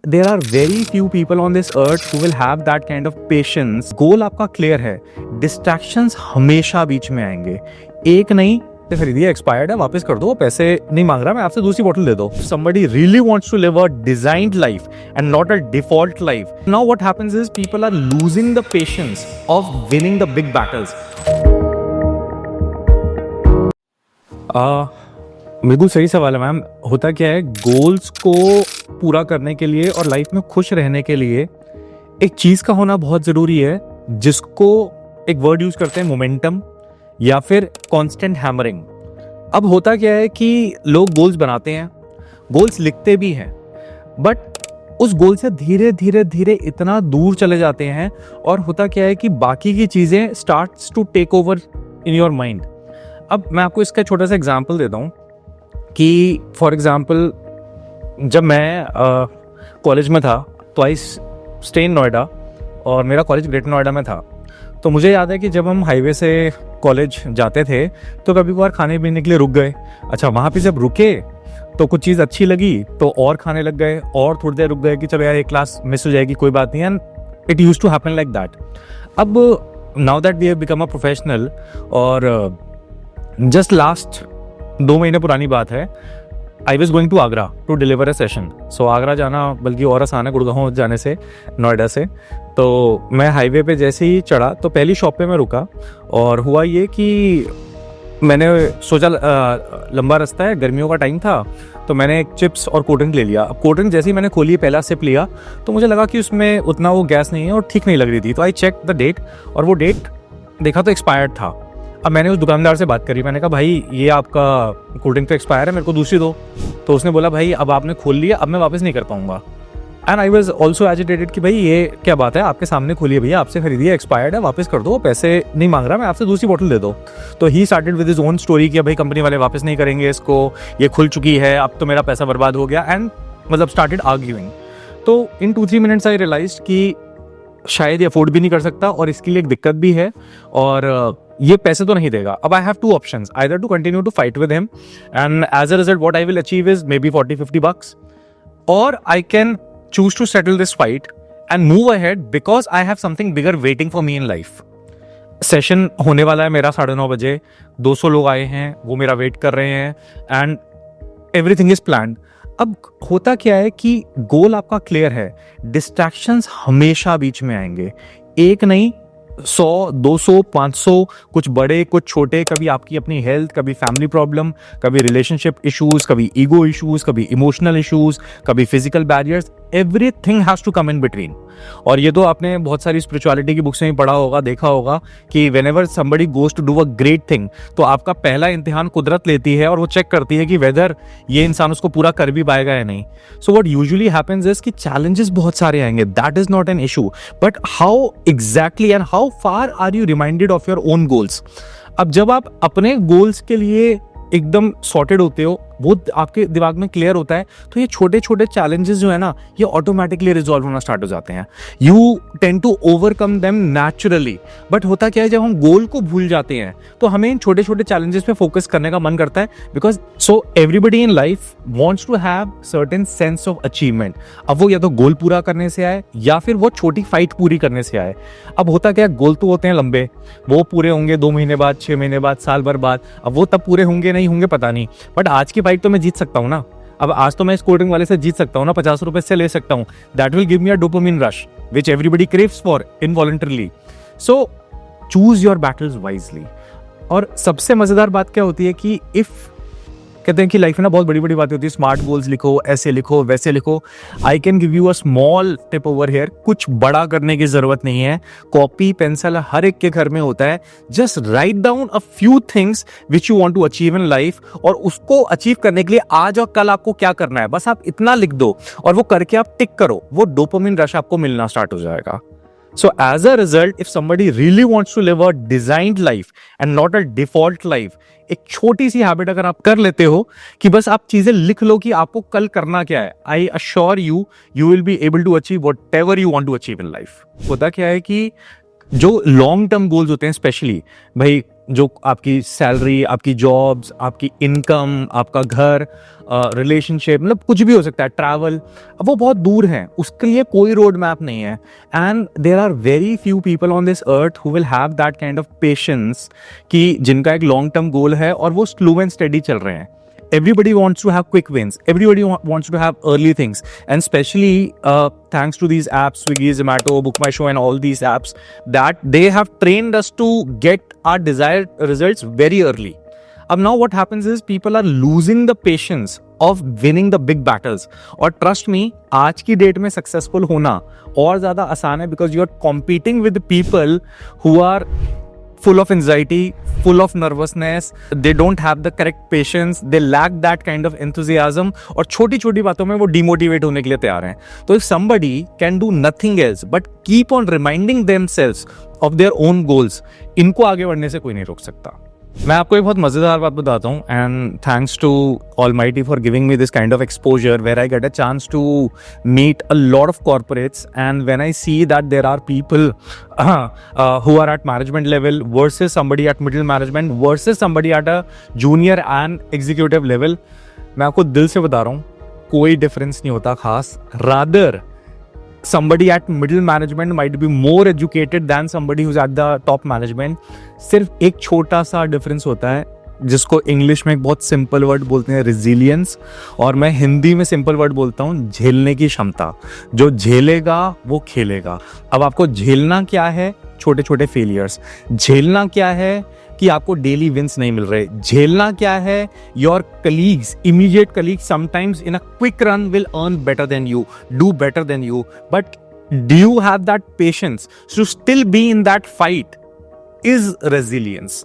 There are very few people on this earth who will have that kind of patience. Goal आपका clear है, distractions हमेशा बीच में आएंगे, एक नहीं खरीदिए, एक्सपायर्ड है, वापस कर दो, पैसे नहीं मांग रहा मैं आपसे, दूसरी बोतल दे दो। Somebody really wants to live a designed life and not a default life. Now what happens is people are losing the patience of winning the big battles. बिल्कुल सही सवाल है मैम। होता क्या है, गोल्स को पूरा करने के लिए और लाइफ में खुश रहने के लिए एक चीज का होना बहुत जरूरी है, जिसको एक वर्ड यूज करते हैं मोमेंटम या फिर कांस्टेंट हैमरिंग। अब होता क्या है कि लोग गोल्स बनाते हैं, गोल्स लिखते भी हैं, बट उस गोल से धीरे धीरे धीरे इतना दूर चले जाते हैं और होता क्या है कि बाकी की चीजें starts to take over in your mind. अब मैं आपको इसका छोटा सा एग्जांपल देता हूँ कि फॉर एग्जांपल जब मैं कॉलेज में था तो आई स्टे इन नोएडा और मेरा कॉलेज ग्रेटर नोएडा में था। तो मुझे याद है कि जब हम हाईवे से कॉलेज जाते थे तो कभी कभार खाने पीने के लिए रुक गए। अच्छा, वहाँ पे जब रुके तो कुछ चीज़ अच्छी लगी तो और खाने लग गए, और थोड़ी देर रुक गए कि चलो यार एक क्लास मिस हो जाएगी, कोई बात नहीं, and it used to happen like that. अब now that we have become a professional, और जस्ट लास्ट 2 महीने पुरानी बात है, I was going to Agra to deliver a session. So Agra जाना बल्कि और आसान है गुड़गांव जाने से, नोएडा से। तो मैं हाईवे पे जैसे ही चढ़ा तो पहली शॉप पे मैं रुका, और हुआ ये कि मैंने सोचा लंबा रास्ता है, गर्मियों का टाइम था, तो मैंने एक चिप्स और कोल्ड ड्रिंक ले लिया। अब कोल्ड ड्रिंक जैसे ही मैंने खोली, पहला सिप लिया तो मुझे लगा कि उसमें उतना वो गैस नहीं है और ठीक नहीं लग रही थी। तो आई चेक द डेट, और वो डेट देखा तो एक्सपायर्ड था। अब मैंने उस दुकानदार से बात करी, मैंने कहा भाई ये आपका कोल्ड ड्रिंक तो एक्सपायर है, मेरे को दूसरी दो। तो उसने बोला भाई अब आपने खोल लिया, अब मैं वापस नहीं कर पाऊंगा। And I was also agitated कि भाई ये क्या बात है, आपके सामने खोली है भैया, आपसे खरीदी है, एक्सपायर्ड है, वापस कर दो, पैसे नहीं मांग रहा मैं आपसे, दूसरी बोतल दे दो। तो he started with his own story कि भाई कंपनी वाले वापस नहीं करेंगे इसको, ये खुल चुकी है, अब तो मेरा पैसा बर्बाद हो गया, एंड मतलब स्टार्टेड आर्ग्यूइंग। तो इन 2-3 मिनट्स आई रियलाइज्ड कि शायद ये अफोर्ड भी नहीं कर सकता और इसके लिए एक दिक्कत भी है, और ये पैसे तो नहीं देगा। अब I have 2 options, either to continue to fight with him and as a result what I will achieve is maybe 40-50 bucks, और I can choose to settle this fight and move ahead because I have something bigger waiting for me in life. Session होने वाला है मेरा 9:30 बजे, 200 लोग आए हैं, वो मेरा वेट कर रहे हैं, एंड एवरीथिंग इज प्लान्ड। अब होता क्या है कि गोल आपका क्लियर है, डिस्ट्रैक्शंस हमेशा बीच में आएंगे, एक नहीं 100, 200, 500, कुछ बड़े कुछ छोटे, कभी आपकी अपनी हेल्थ, कभी फैमिली प्रॉब्लम, कभी रिलेशनशिप इश्यूज, कभी ईगो इश्यूज, कभी इमोशनल इश्यूज, कभी physical barriers, everything has to come in between. और ये तो आपने बहुत सारी स्पिरिचुअलिटी की बुक्स में पढ़ा होगा, देखा होगा कि whenever somebody goes to do a great thing, तो आपका पहला इम्तिहान कुदरत लेती है और वो चेक करती है कि वेदर ये इंसान उसको पूरा कर भी पाएगा या नहीं। So what usually happens is कि चैलेंजेस बहुत सारे आएंगे, that is not an issue, but how exactly and how far are you reminded of your own goals. अब जब आप अपने गोल्स के लिए एकदम सॉर्टेड होते हो, वो आपके दिमाग में क्लियर होता है, तो ये छोटे छोटे चैलेंजेस जो है ना, ये ऑटोमेटिकली रिजॉल्व होना स्टार्ट हो जाते हैं। You tend to overcome them naturally. But होता क्या है, जब हम गोल को भूल जाते हैं तो हमें इन छोटे छोटे चैलेंजेस पे फोकस करने का मन करता है, because so everybody in life wants to have certain sense of achievement. अब वो या तो गोल पूरा करने से आए या फिर वो छोटी फाइट पूरी करने से आए। अब होता क्या है, गोल तो होते हैं लंबे, वो पूरे होंगे 2 महीने बाद, 6 महीने बाद, साल भर बाद। अब वो तब पूरे होंगे नहीं होंगे पता नहीं, बट आज की फाइट तो मैं जीत सकता हूँ ना। अब आज तो मैं इस कोल्ड ड्रिंक वाले से जीत सकता हूँ ना, 50 रुपए से ले सकता हूँ। That will give me a dopamine rush which everybody craves for involuntarily. So choose your battles wisely. और सबसे मजेदार बात क्या होती है कि इफ कहते हैं कि लाइफ में ना बहुत बड़ी बड़ी बातें होती है, स्मार्ट गोल्स लिखो, ऐसे लिखो, वैसे लिखो। I can give you a small tip over here, कुछ बड़ा करने की जरूरत नहीं है, कॉपी पेंसिल हर एक के घर में होता है। Just write down a few things which you want to achieve in life, और उसको अचीव करने के लिए आज और कल आपको क्या करना है, बस आप इतना लिख दो और वो करके आप टिक करो, वो डोपामिन रश आपको मिलना स्टार्ट हो जाएगा। So as a result, if somebody really wants to live a designed life and not a default life, एक छोटी सी हैबिट अगर आप कर लेते हो कि बस आप चीजें लिख लो कि आपको कल करना क्या है, I assure you, you will be able to achieve whatever you want to achieve in life. होता क्या है कि जो लॉन्ग टर्म गोल्स होते हैं, स्पेशली भाई जो आपकी सैलरी, आपकी जॉब्स, आपकी इनकम, आपका घर, रिलेशनशिप, मतलब कुछ भी हो सकता है, ट्रैवल, अब वो बहुत दूर हैं, उसके लिए कोई रोड मैप नहीं है। And there are very few people on this earth who will have that kind of patience कि जिनका एक लॉन्ग टर्म गोल है और वो स्लो एंड स्टेडी चल रहे हैं। Everybody wants to have quick wins. Everybody wants to have early things, and especially thanks to these apps, Swiggy, Zomato, Book My Show, and all these apps, that they have trained us to get our desired results very early. Now what happens is people are losing the patience of winning the big battles. और trust me, आज की date में successful होना और ज़्यादा आसान है, because you are competing with people who are full of anxiety, full of nervousness, they don't have the correct patience, they lack that kind of enthusiasm, और छोटी छोटी बातों में वो डिमोटिवेट होने के लिए तैयार हैं। तो if somebody can do nothing else but keep on reminding themselves of their own goals, इनको आगे बढ़ने से कोई नहीं रोक सकता। मैं आपको एक बहुत मज़ेदार बात बताता हूँ, and thanks to almighty for giving me this kind of exposure where I get a chance to meet a lot of corporates, and when I see that there are people who are at management level versus somebody at middle management versus somebody at a junior and executive level, मैं आपको दिल से बता रहा हूँ, कोई difference नहीं होता खास। rather somebody at middle management might be more educated than somebody who's at the top management. सिर्फ एक छोटा सा डिफरेंस होता है, जिसको इंग्लिश में एक बहुत सिंपल वर्ड बोलते हैं, रेजिलियंस, और मैं हिंदी में सिंपल वर्ड बोलता हूँ, झेलने की क्षमता। जो झेलेगा वो खेलेगा। अब आपको झेलना क्या है? छोटे छोटे फेलियर्स। झेलना क्या है कि आपको डेली विंस नहीं मिल रहे। झेलना क्या है? Your colleagues, immediate colleagues sometimes in a quick run will earn better than you, do better than you, but do you have that patience to still be in that fight? Is resilience.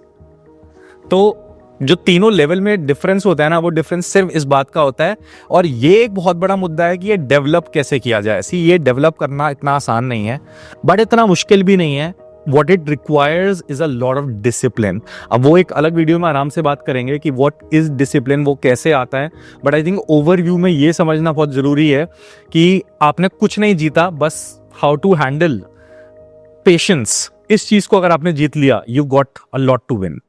तो जो तीनों level में difference होता है ना, वो difference सिर्फ इस बात का होता है। और ये एक बहुत बड़ा मुद्दा है कि ये डेवलप कैसे किया जाए। ये डेवलप करना इतना आसान नहीं है, बट इतना मुश्किल भी नहीं है। What it requires is a lot of discipline. अब वो एक अलग वीडियो में आराम से बात करेंगे कि what is discipline, वो कैसे आता है। बट आई थिंक ओवरव्यू में ये समझना बहुत ज़रूरी है कि आपने कुछ नहीं जीता, बस हाउ टू हैंडल पेशेंस, इस चीज़ को अगर आपने जीत लिया, you got a lot to win.